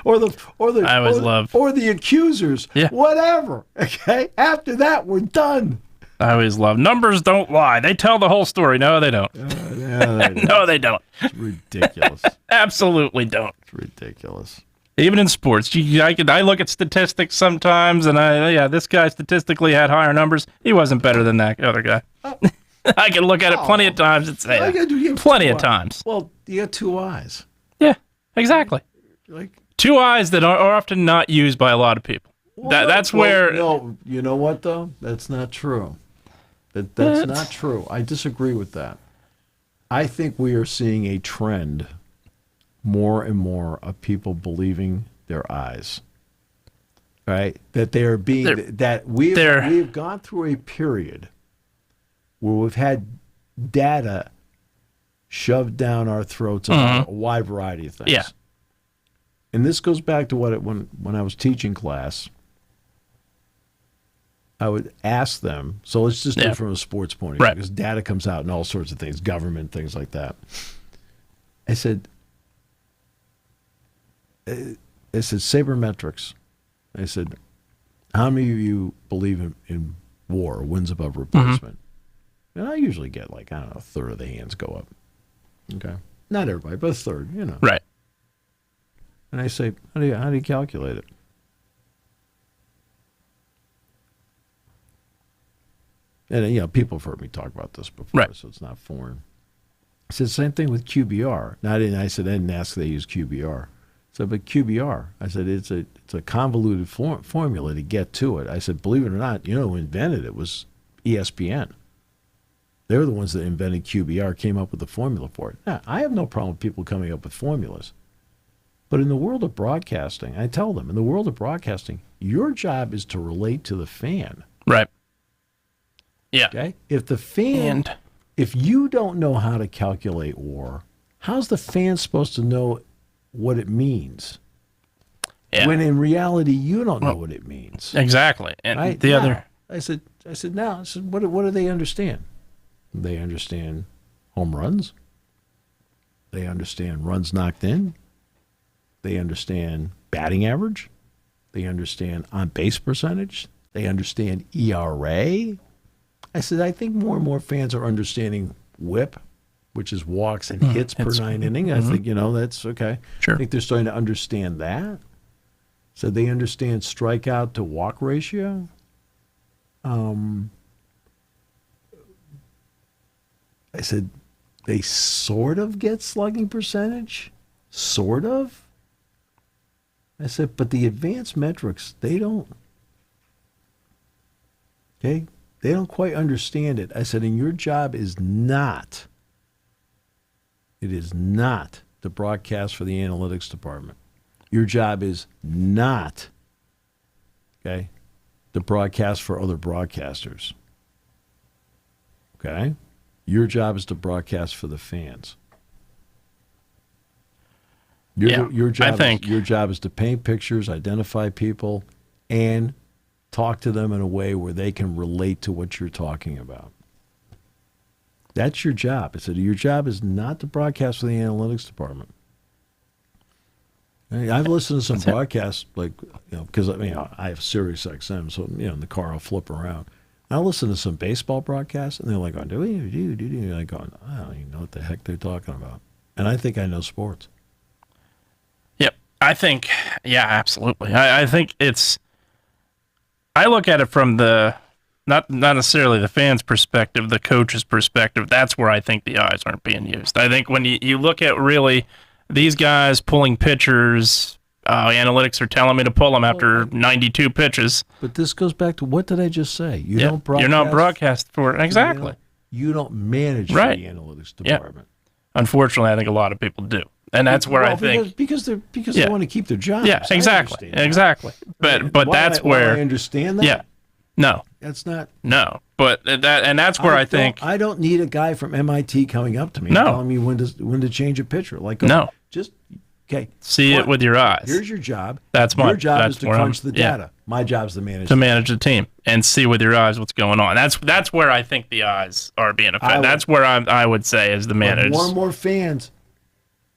or the accusers. Yeah. Whatever. Okay. After that, we're done. I always love numbers. Don't lie. They tell the whole story. No, they don't. No, they don't. It's ridiculous. Absolutely don't. It's ridiculous. Even in sports, I look at statistics sometimes, and this guy statistically had higher numbers. He wasn't better than that other guy. I can look at it plenty of times and say that. Plenty of times. Well, you got 2 eyes. Yeah, exactly. 2 eyes that are often not used by a lot of people. That's where... No, you know what, though? That's not true. That's not true. I disagree with that. I think we are seeing a trend more and more of people believing their eyes, right? That they are being we've gone through a period where we've had data shoved down our throats on a wide variety of things. Yeah. And this goes back to when I was teaching class, I would ask them. So let's just do it from a sports point of view, because data comes out and all sorts of things, government things like that. I said, sabermetrics. I said, how many of you believe in war, wins above replacement? And I usually get a third of the hands go up. Okay. Not everybody, but a third, Right. And I say, how do you calculate it? And, people have heard me talk about this before, so it's not foreign. I said, same thing with QBR. Now, I didn't ask if they use QBR. So, but QBR, I said, it's a convoluted formula to get to it. I said, believe it or not, who invented it was ESPN. They're the ones that invented QBR, came up with the formula for it. Now, I have no problem with people coming up with formulas. But in the world of broadcasting, I tell them, in the world of broadcasting, your job is to relate to the fan. Right. Yeah. Okay? If the fan, if you don't know how to calculate WAR, how's the fan supposed to know what it means? Yeah. When in reality, you don't know what it means. Exactly. And Right? I said, what do they understand? They understand home runs. They understand runs knocked in. They understand batting average. They understand on-base percentage. They understand ERA. I said, I think more and more fans are understanding WHIP, which is walks and hits per 9 inning. I think, that's okay. Sure. I think they're starting to understand that. So they understand strikeout to walk ratio. I said, they sort of get slugging percentage. Sort of. I said, but the advanced metrics, they don't. Okay? They don't quite understand it. I said, and your job is not, it is not to broadcast for the analytics department. Your job is not, okay, to broadcast for other broadcasters. Okay? Your job is to broadcast for the fans. Your job is to paint pictures, identify people, and talk to them in a way where they can relate to what you're talking about. That's your job. I said, your job is not to broadcast for the analytics department. I've listened to some broadcasts, because I have Sirius XM, so in the car I'll flip around. I listen to some baseball broadcasts, and they're like, "Oh, do we? Do?" Like, going, I don't even know what the heck they're talking about. And I think I know sports. Yep, I think, yeah, absolutely. I think I look at it from the not necessarily the fans' perspective, the coach's perspective. That's where I think the eyes aren't being used. I think when you look at really these guys pulling pitchers, analytics are telling me to pull them after 92 pitches. But this goes back to, what did I just say? You're not broadcast for it. Exactly. You don't manage the analytics department. Yeah. Unfortunately, I think a lot of people do. And that's where I think because they want to keep their jobs. Yeah, exactly. But that's where I understand that. Yeah. No. That's not. No. But that's where I think I don't need a guy from MIT coming up to me and telling me when to change a pitcher. Just okay. See it with your eyes. Here's your job. Your job is to crunch the data. My job is to manage the team and see with your eyes what's going on. That's where I think the eyes are being affected. That's where I would say is the managers. More and more fans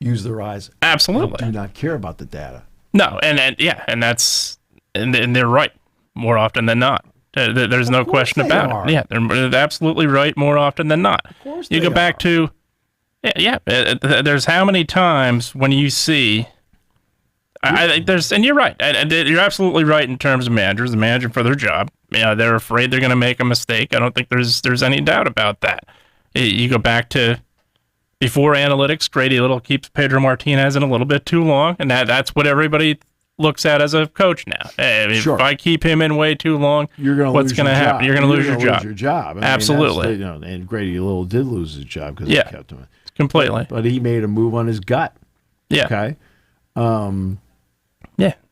use their eyes. Absolutely. Do not care about the data. No, and that's they're right more often than not. There's no question about it. Yeah, they're absolutely right more often than not. Of course you go back to there's how many times when you see I think and you're right. And you're absolutely right in terms of managers, the manager for their job. They're afraid they're going to make a mistake. I don't think there's any doubt about that. You go back to before analytics, Grady Little keeps Pedro Martinez in a little bit too long, and that's what everybody looks at as a coach now. If I keep him in way too long, what's going to happen? You're going to lose your job. Absolutely. And Grady Little did lose his job because he kept him. Completely. But he made a move on his gut. Yeah. Okay.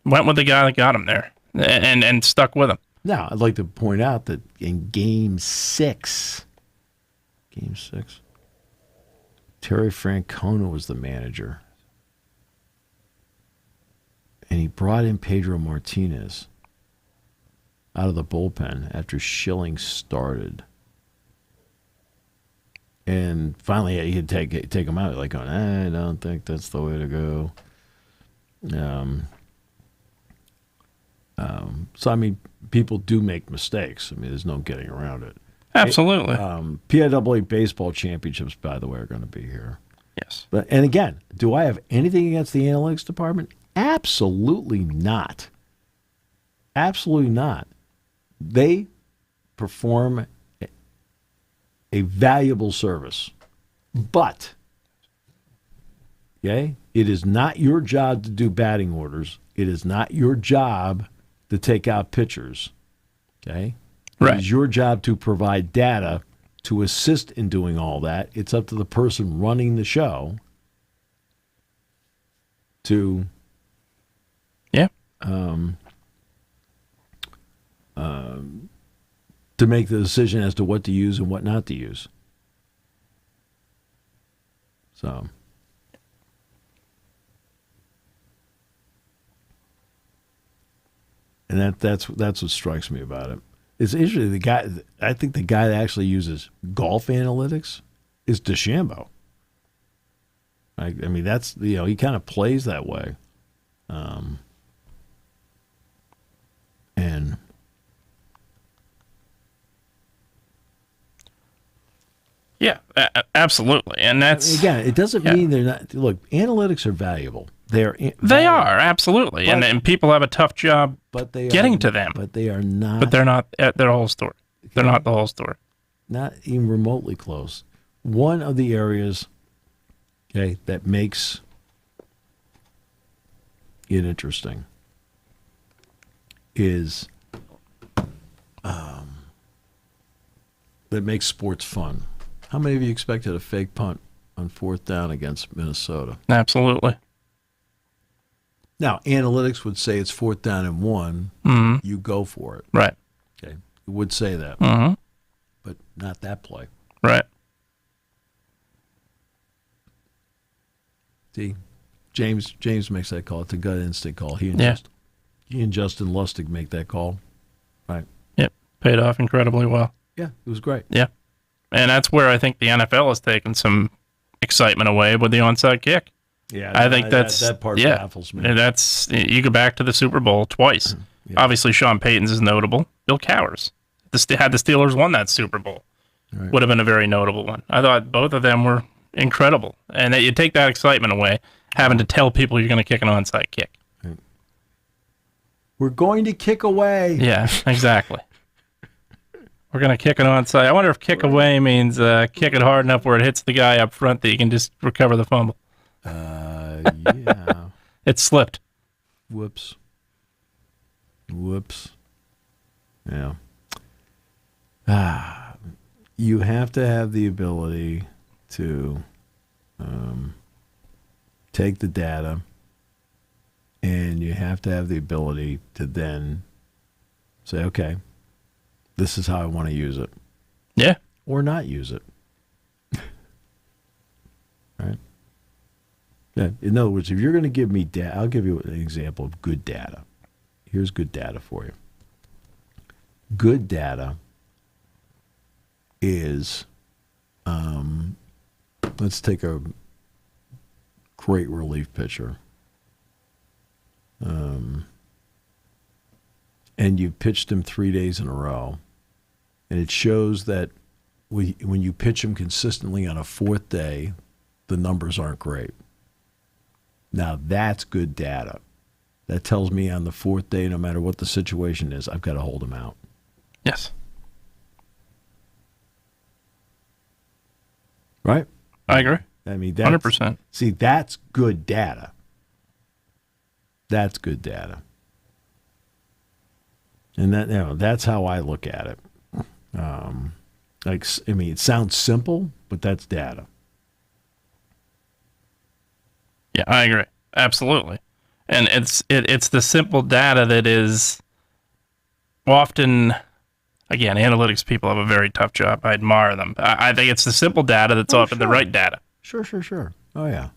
Went with the guy that got him there and stuck with him. Now, I'd like to point out that in Game 6, Terry Francona was the manager. And he brought in Pedro Martinez out of the bullpen after Schilling started. And finally, he had to take him out. Like, I don't think that's the way to go. So, I mean, people do make mistakes. I mean, there's no getting around it. Absolutely. PIAA baseball championships, by the way, are going to be here. Yes. And again, do I have anything against the analytics department? Absolutely not. Absolutely not. They perform a valuable service. But, okay, it is not your job to do batting orders. It is not your job to take out pitchers. Okay? It is your job to provide data to assist in doing all that. It's up to the person running the show to to make the decision as to what to use and what not to use. So, and that's what strikes me about it. It's interesting. I think the guy that actually uses golf analytics is DeChambeau. I mean, that's, he kind of plays that way, and yeah, absolutely. And that's, again, it doesn't mean they're not. Look, analytics are valuable. They are absolutely, and people have a tough job getting to them. But they are not. But they're not their whole story. They're not the whole story. Not even remotely close. One of the areas, that makes it interesting is that makes sports fun. How many of you expected a fake punt on 4th down against Minnesota? Absolutely. Now, analytics would say it's 4th down and 1. Mm-hmm. You go for it. Right. Okay. It would say that. Mm-hmm. But not that play. Right. See, James makes that call. It's a gut instinct call. He and Justin Lustig make that call. Right. Yep. Paid off incredibly well. Yeah, it was great. Yeah. And that's where I think the NFL has taken some excitement away with the onside kick. Yeah, I think that part baffles me. That's, you go back to the Super Bowl twice. Yeah. Obviously, Sean Payton's is notable. Bill Cowers had the Steelers won that Super Bowl, would have been a very notable one. I thought both of them were incredible, and that you take that excitement away, having to tell people you're going to kick an onside kick. Right. We're going to kick away. Yeah, exactly. We're going to kick it onside. I wonder if kick away means kick it hard enough where it hits the guy up front that you can just recover the fumble. Yeah. It slipped. Whoops. Yeah. You have to have the ability to take the data, and you have to have the ability to then say, okay, this is how I want to use it. Yeah. Or not use it. Right? Yeah. In other words, if you're going to give me data, I'll give you an example of good data. Here's good data for you. Good data is, let's take a great relief pitcher. And you pitched him 3 days in a row, and it shows that when you pitch him consistently on a 4th day, the numbers aren't great. Now, that's good data. That tells me on the 4th day, no matter what the situation is, I've got to hold him out. Yes. Right? I agree. I mean, 100%. See, that's good data. That's good data. And that's how I look at it. It sounds simple, but that's data. Yeah, I agree. Absolutely. And it's the simple data that is often, again, analytics people have a very tough job. I admire them. I think it's the simple data that's often the right data. Sure. Oh, yeah.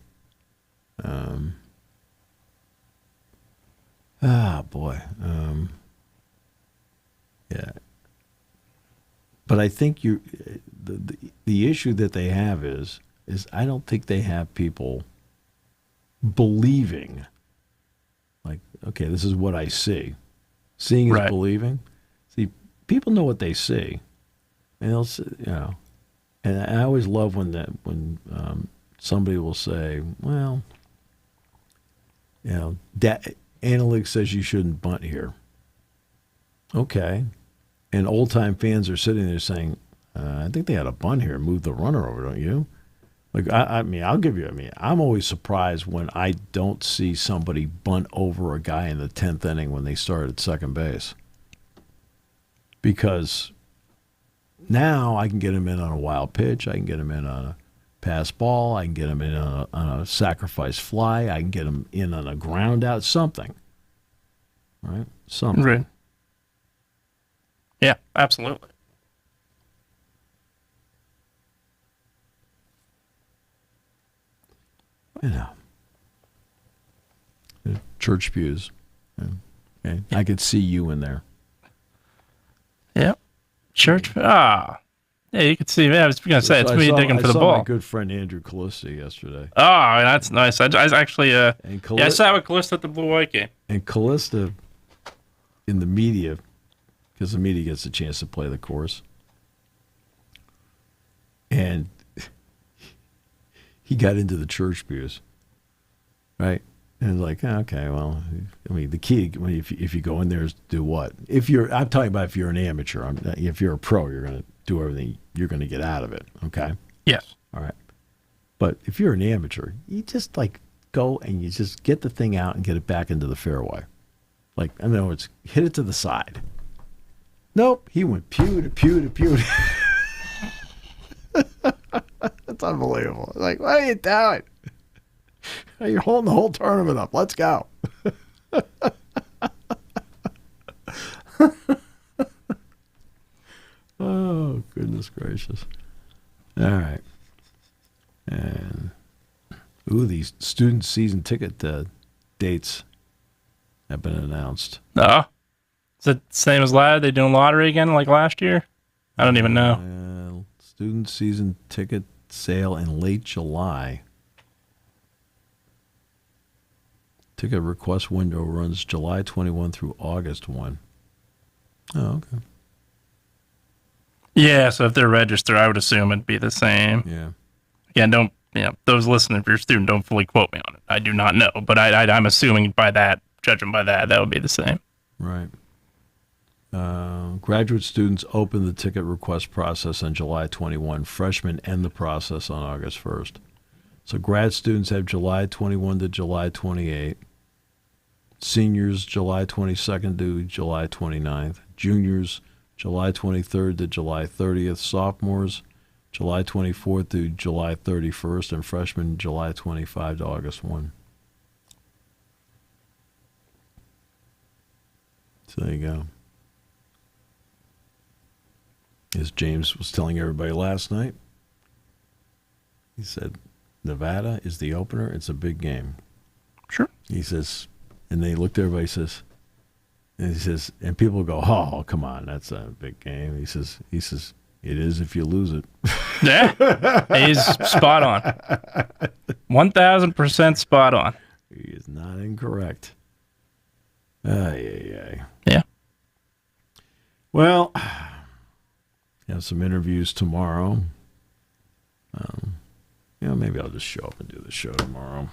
Boy. Yeah. But I think the issue that they have is I don't think they have people believing, like, okay, this is what I see. Seeing is believing. See, people know what they see, and they'll, and I always love when somebody will say, well, analytics says you shouldn't bunt here. Okay. And old-time fans are sitting there saying, I think they had a bunt here and move the runner over, don't you? Like, I'm always surprised when I don't see somebody bunt over a guy in the 10th inning when they start at second base. Because Now I can get him in on a wild pitch. I can get him in on a pass ball. I can get him in on a sacrifice fly. I can get him in on a ground out. Something. Right? Something. Right. Yeah, absolutely. You know. The church pews. Okay. I could see you in there. Yeah. Church. Yeah, you could see. I was going to say, it's me digging for the ball. I saw my good friend Andrew Callista yesterday. Oh, that's nice. I actually, I sat with Callista at the Blue White game. And Callista, in the media, because the media gets a chance to play the course, and he got into the church pews, right? And like, okay, well, I mean, the key, if you go in there, is to do what? I'm talking about if you're an amateur. If you're a pro, you're going to do everything you're going to get out of it. Okay. Yes. All right. But if you're an amateur, you just like go and you just get the thing out and get it back into the fairway. Like, in other words, hit it to the side. Nope. He went pew to pew to pew. That's unbelievable. Like, what are you doing? You're holding the whole tournament up. Let's go. Oh, goodness gracious. All right. And, these student season ticket dates have been announced. Oh. Is it the same as last? They doing lottery again like last year? I don't even know. Student season ticket sale in late July. Ticket request window runs July 21 through August 1. Oh, okay. Yeah, so if they're registered, I would assume it'd be the same. Yeah. Again, those listening, if you're a student, don't fully quote me on it. I do not know, but I'm assuming by that, judging by that would be the same. Right. Graduate students open the ticket request process on July 21. Freshmen end the process on August 1st. So grad students have July 21 to July 28. Seniors, July 22nd to July 29th. Juniors, July 23rd to July 30th. Sophomores, July 24th to July 31st. And freshmen, July 25 to August 1. So there you go. As James was telling everybody last night, he said, Nevada is the opener. It's a big game. Sure. He says, and they looked at everybody, and people go, oh, come on, that's a big game. He says, it is if you lose it. Yeah, he's spot on. 1,000% spot on. He is not incorrect. Yeah. Well, have some interviews tomorrow. Maybe I'll just show up and do the show tomorrow.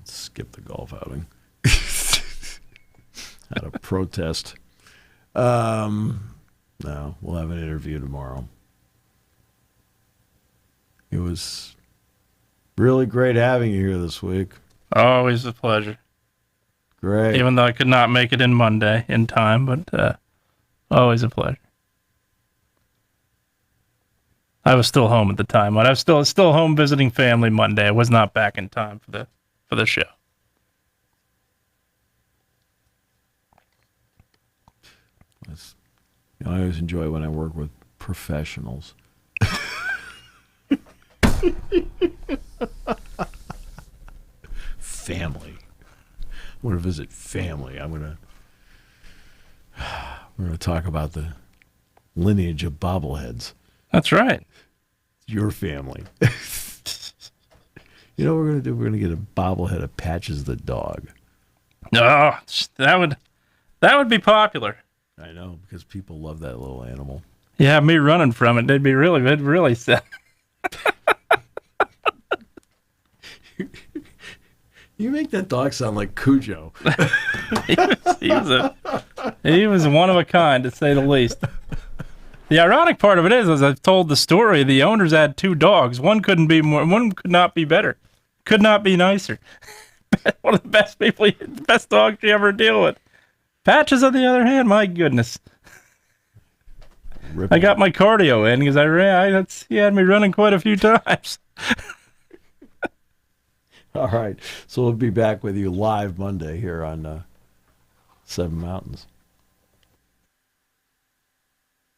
Skip the golf outing. Out of protest. No, we'll have an interview tomorrow. It was really great having you here this week. Always a pleasure. Great. Even though I could not make it in Monday in time, but always a pleasure. I was still home at the time, but I was still home visiting family Monday. I was not back in time for the show. I always enjoy when I work with professionals. Family. I want to visit family. We're going to talk about the lineage of bobbleheads. That's right. Your family. You know what we're going to do? We're going to get a bobblehead of Patches the dog. Oh, that would be popular. I know, because people love that little animal. Yeah, me running from it, it'd really sad. You make that dog sound like Cujo. he was one of a kind, to say the least. The ironic part of it is, as I've told the story, the owners had two dogs. One could not be better, could not be nicer. One of the best dogs you ever deal with. Patches, on the other hand, my goodness. Rip I got my cardio in because I ran. He had me running quite a few times. All right. So we'll be back with you live Monday here on Seven Mountains.